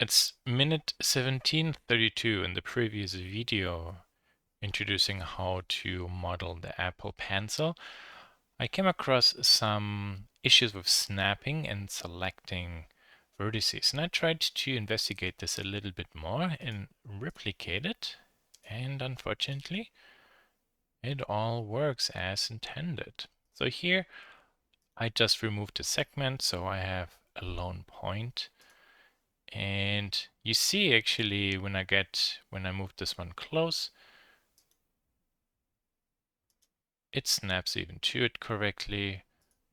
It's minute 1732 in the previous video introducing how to model the Apple Pencil. I came across some issues with snapping and selecting vertices, and I tried to investigate this a little bit more and replicate it, and unfortunately it all works as intended. So here I just removed the segment, so I have a lone point. And you see actually when I move this one close, it snaps even to it correctly.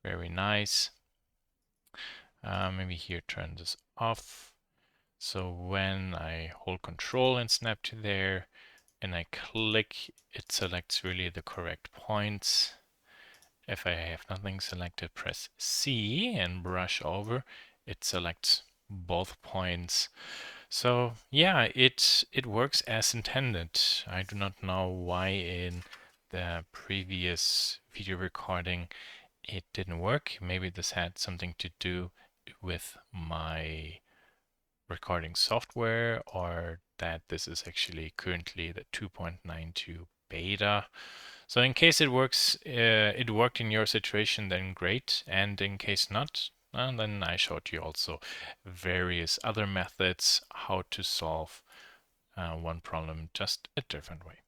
Very nice. Maybe here turn this off. So when I hold Control and snap to there, and I click, it selects really the correct points. If I have nothing selected, press C and brush over. It selects both points. So yeah, it works as intended. I do not know why in the previous video recording it didn't work. Maybe this had something to do with my recording software, or that this is actually currently the 2.92 beta. So in case it works, it worked in your situation, then great. And in case not, then I showed you also various other methods how to solve one problem just a different way.